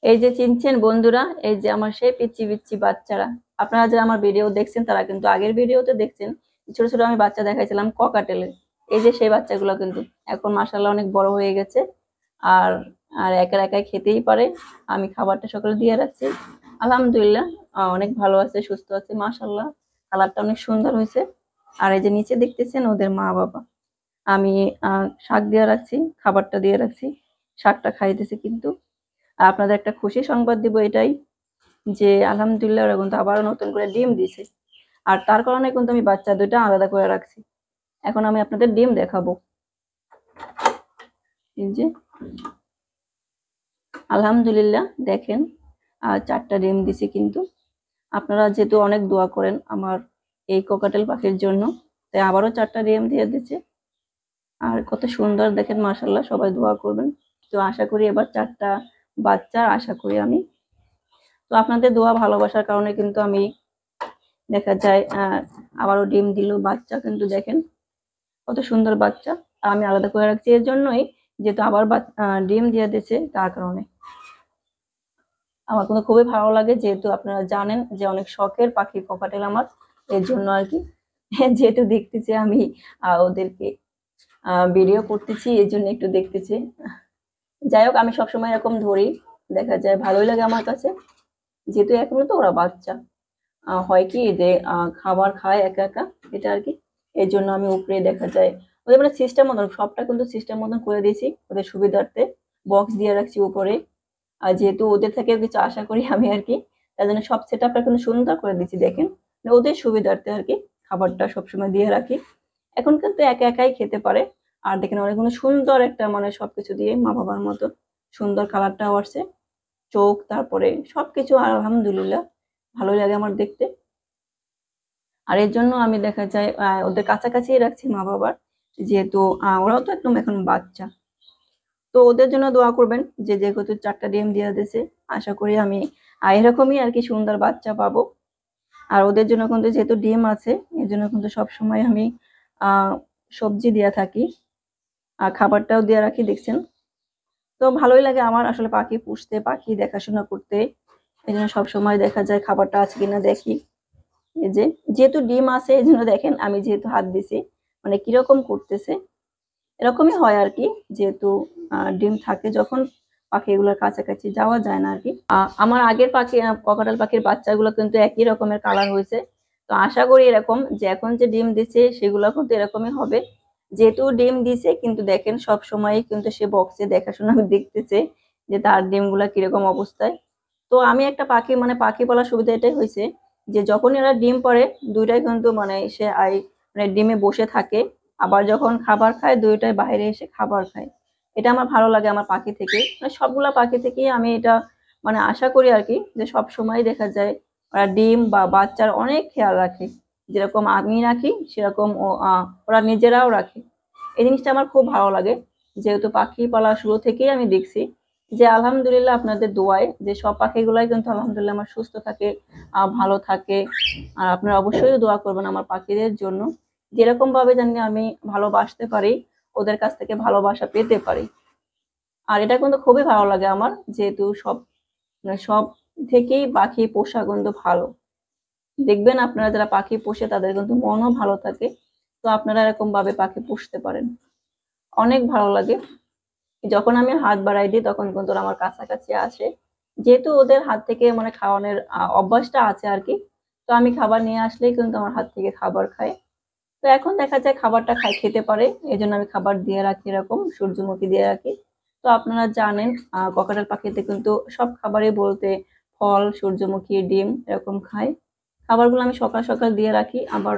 এই যে চিনছেন বন্ধুরা, এই যে আমার সেই পিচ্চি পিচ্চি বাচ্চারা। আপনারা যারা আমার ভিডিও দেখছেন তারা কিন্তু আগের ভিডিওতে দেখছেন ছোট ছোট আমি বাচ্চা দেখাইছিলাম ককাটেলের। এই যে সেই বাচ্চাগুলো কিন্তু এখন মাশাআল্লাহ অনেক বড় হয়ে গেছে। আর আর একা একাই খেতেই পারে। আমি খাবারটা সকালে দিয়ে রাখছি। আলহামদুলিল্লাহ অনেক ভালো আছে, সুস্থ আছে মাশাআল্লাহ। কালারটা অনেক সুন্দর হয়েছে। আর এই যে নিচে দেখতেছেন ওদের মা বাবা। আমি শাক দিয়ে রাখছি, খাবারটা দিয়ে রাখছি, শাকটা খাইতেছে কিন্তু। আর আপনাদের একটা খুশি সংবাদ দিব এটাই যে আলহামদুলিল্লাহ ওরা কিন্তু আবারও নতুন করে ডিম দিছে। আর তার কারণে কিন্তু আমি বাচ্চা দুইটা আলাদা করে রাখছি। এখন আমি আপনাদের ডিম দেখাবো। এই যে আলহামদুলিল্লাহ দেখেন, 4টা ডিম দিছে কিন্তু। আপনারা যেহেতু অনেক দোয়া করেন আমার এই কোকাটেল পাখির জন্য, তাই আবারও 4টা ডিম দিয়ে দিচ্ছে। আর কত সুন্দর দেখেন মাশাআল্লাহ, সবাই দোয়া করবেন। তো আশা করি এবার 4টা বাচ্চা আশা করি আমি। তো আপনাদের দোয়া ভালোবাসার কারণে কিন্তু আমি দেখা যায় আবারও ডিম দিল বাচ্চা কিন্তু দেখেন কত সুন্দর বাচ্চা। আমি আলাদা করে রাখছি এর জন্যই, যেহেতু আবার ডিম দিয়ে দিচ্ছে তার কারণে। আমার কিন্তু খুবই ভালো লাগে, যেহেতু আপনারা জানেন যে অনেক শখের পাখি ককাটেল আমার, এর জন্য আর কি। যেহেতু দেখতেছি আমি ওদেরকে ভিডিও করতেছি এই জন্য একটু দেখতেছি। যাই হোক, আমি সবসময় এরকম ধরি, দেখা যায় ভালোই লাগে আমার কাছে। যেহেতু এখনো তো ওরা বাচ্চা, হয় কি যে খাবার খায় একা একা, এটা আর কি। এর জন্য আমি উপরে দেখা যায় ওদের মানে সিস্টেম মতন, সবটা কিন্তু সিস্টেম মতন করে দিয়েছি ওদের সুবিধার্থে। বক্স দিয়ে রাখছি উপরে। আর যেহেতু ওদের থেকে কিছু আশা করি আমি আর কি, তার জন্য সব সেট আপটা কিন্তু সুন্দর করে দিচ্ছি দেখেন। মানে ওদের সুবিধার্থে আর কি খাবারটা সবসময় দিয়ে রাখি। এখন কিন্তু একা একাই খেতে পারে। আর দেখেন অনেকগুলো সুন্দর একটা মানে সবকিছু দিয়ে মা বাবার মতো সুন্দর কালারটাও আসছে, চোখ তারপরে সবকিছু আলহামদুলিল্লাহ ভালোই লাগে আমার দেখতে। আর এর জন্য আমি দেখা যায় ওদের কাছাকাছি রাখছি মা বাবার, যেহেতু ওরাও তো একদম এখন বাচ্চা। তো ওদের জন্য দোয়া করবেন যে যেহেতু 4টা ডিম দিয়ে দিয়েছে, আশা করি আমি এরকমই আর কি সুন্দর বাচ্চা পাবো। আর ওদের জন্য কিন্তু যেহেতু ডিম আছে, এর জন্য কিন্তু সবসময় আমি সবজি দিয়ে থাকি আর খাবারটাও দিয়ে রাখি দেখছেন। তো ভালোই লাগে আমার আসলে পাখি পুষতে, পাখি দেখাশোনা করতে। এই জন্য সবসময় দেখা যায় খাবারটা আছে কিনা দেখি। এই যে যেহেতু ডিম আছে এই জন্য দেখেন আমি যেহেতু হাত দিছি মানে কিরকম করতেছে, এরকমই হয় আর কি। যেহেতু ডিম থাকে যখন পাখিগুলোর কাছাকাছি যাওয়া যায় না আর কি। আমার আগের পাখি ককাটেল পাখির বাচ্চাগুলো কিন্তু একই রকমের কালার হয়েছে। তো আশা করি এরকম যে এখন যে ডিম দিচ্ছে সেগুলো কিন্তু এরকমই হবে। যেহেতু ডিম দিছে কিন্তু দেখেন সব সময় কিন্তু সে বক্সে দেখাশোনা দেখতেছে যে তার ডিমগুলা কিরকম অবস্থায়। তো আমি একটা পাখি মানে পাখি পালার সুবিধা এটাই হয়েছে যে যখন এরা ডিম পাড়ে দুইটাই কিন্তু মানে সে মানে ডিমে বসে থাকে। আবার যখন খাবার খায় দুইটাই বাইরে এসে খাবার খায়। এটা আমার ভালো লাগে আমার পাখি থেকে, মানে সবগুলা পাখি থেকেই আমি এটা মানে আশা করি আর কি, যে সব সময় দেখা যায় ওরা ডিম বা বাচ্চার অনেক খেয়াল রাখে। যেরকম আমি রাখি সেরকম ওরা নিজেরাও রাখে। এই জিনিসটা আমার খুব ভালো লাগে। যেহেতু পাখি পালা শুরু থেকেই আমি দেখছি যে আলহামদুলিল্লাহ আপনাদের দোয়ায় যে সব পাখিগুলাই কিন্তু আলহামদুলিল্লাহ আমার সুস্থ থাকে, ভালো থাকে। আর আপনারা অবশ্যই দোয়া করবেন আমার পাখিদের জন্য, যেরকম ভাবে জানি আমি ভালোবাসতে পারি, ওদের কাছ থেকে ভালোবাসা পেতে পারি। আর এটা কিন্তু খুবই ভালো লাগে আমার, যেহেতু সব মানে সব থেকেই পাখি পোষা কিন্তু ভালো। দেখবেন আপনারা যারা পাখি পোষে তাদের কিন্তু মনও ভালো থাকে। তো আপনারা এরকম ভাবে পাখি পুষতে পারেন, অনেক ভালো লাগে। যখন আমি হাত বাড়াই দিই তখন কিন্তু ওরা আমার কাছাকাছি আসে। যেহেতু ওদের হাত থেকে মানে খাওয়ানোর অভ্যাসটা আছে আর কি। তো আমি খাবার নিয়ে আসলেই কিন্তু আমার হাত থেকে খাবার খায়। তো এখন দেখা যায় খাবারটা খেতে পারে, এই জন্য আমি খাবার দিয়ে রাখি, এরকম সূর্যমুখী দিয়ে রাখি। তো আপনারা জানেন ককাটেল পাখিতে কিন্তু সব খাবারই বলতে ফল, সূর্যমুখী, ডিম এরকম খায়। খাবারগুলো আমি সকাল সকাল দিয়ে রাখি, আবার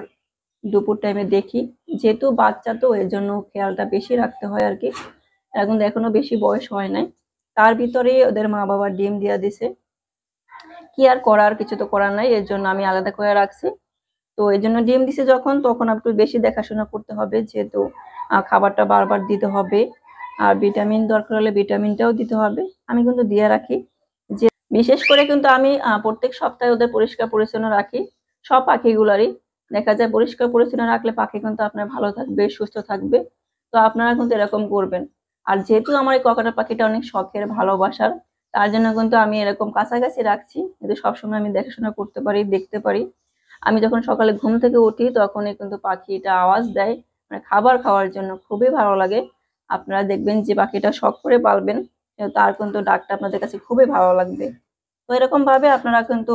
দুপুর টাইমে দেখি। যেহেতু বাচ্চা তো এর জন্য খেয়ালটা বেশি রাখতে হয় আর কি। এখন এখনো বেশি বয়স হয় নাই, তার ভিতরেই ওদের মা বাবা ডিম দিয়ে দিছে। কি আর করার, কিছু তো করার নাই, এর জন্য আমি আলাদা করে রাখছি। তো এই জন্য ডিম দিছে যখন তখন একটু বেশি দেখাশোনা করতে হবে, যেহেতু খাবারটা বারবার দিতে হবে। আর ভিটামিন দরকার হলে ভিটামিনটাও দিতে হবে, আমি কিন্তু দিয়ে রাখি। যে বিশেষ করে কিন্তু আমি প্রত্যেক সপ্তাহে ওদের পরিষ্কার পরিচ্ছন্ন রাখি। সব পাখিগুলারই দেখা যায় পরিষ্কার পরিচ্ছন্ন রাখলে পাখি কিন্তু আপনার ভালো থাকবে, সুস্থ থাকবে। তো আপনারা কিন্তু এরকম করবেন। আর যেহেতু আমার এই ককাটেল পাখিটা অনেক শখের, ভালোবাসার, তার জন্য কিন্তু আমি এরকম কাছাকাছি রাখছি, যাতে সবসময় আমি দেখাশোনা করতে পারি, দেখতে পারি। আমি যখন সকালে ঘুম থেকে উঠি তখনই কিন্তু পাখিটা আওয়াজ দেয়, মানে খাবার খাওয়ার জন্য। খুবই ভালো লাগে। আপনারা দেখবেন যে পাখিটা শখ করে পালবেন, তার কিন্তু ডাকটা আপনাদের কাছে খুবই ভালো লাগবে। তো এরকম ভাবে আপনারা কিন্তু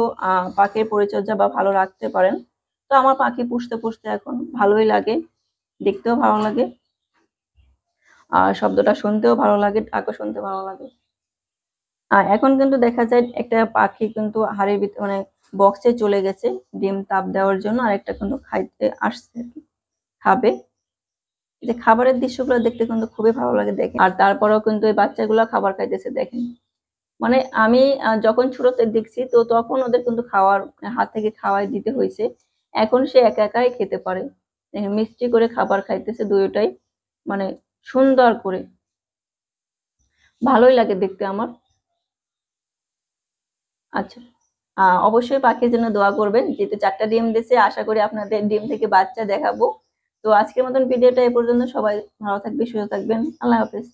পাখির পরিচর্যা বা ভালো রাখতে পারেন। তো আমার পাখি পুষতে পুষতে এখন ভালোই লাগে, দেখতেও ভালো লাগে, আর শব্দটা শুনতেও ভালো লাগে, ডাকও শুনতে ভালো লাগে। এখন কিন্তু দেখা যায় একটা পাখি কিন্তু হাড়ির ভিতরে মানে বক্সে চলে গেছে ডিম তাপ দেওয়ার জন্য, আর একটা কিন্তু খাইতে আসছে আর কি, খাবে। এই যে খাবারের দৃশ্যগুলো দেখতে কিন্তু খুবই ভালো লাগে দেখে। আর তারপরেও কিন্তু এই বাচ্চাগুলো খাবার খাইতেছে দেখেন। মানে আমি যখন ছোটতে দেখছি তো তখন ওদের কিন্তু খাওয়ার হাত থেকে খাওয়াই দিতে হয়েছে। এখন সে একা একাই খেতে পারে। দেখেন মিষ্টি করে খাবার খাইতেছে দুইটাই, মানে সুন্দর করে। ভালোই লাগে দেখতে আমার। আচ্ছা, অবশ্যই পাখির জন্য দোয়া করবেন, যেহেতু 4টা ডিম দিছে। আশা করি আপনাদের ডিম থেকে বাচ্চা দেখাবো। তো আজকের মতন ভিডিওটা এই পর্যন্ত। সবাই ভালো থাকবে, সুস্থ থাকবেন। আল্লাহ হাফেজ।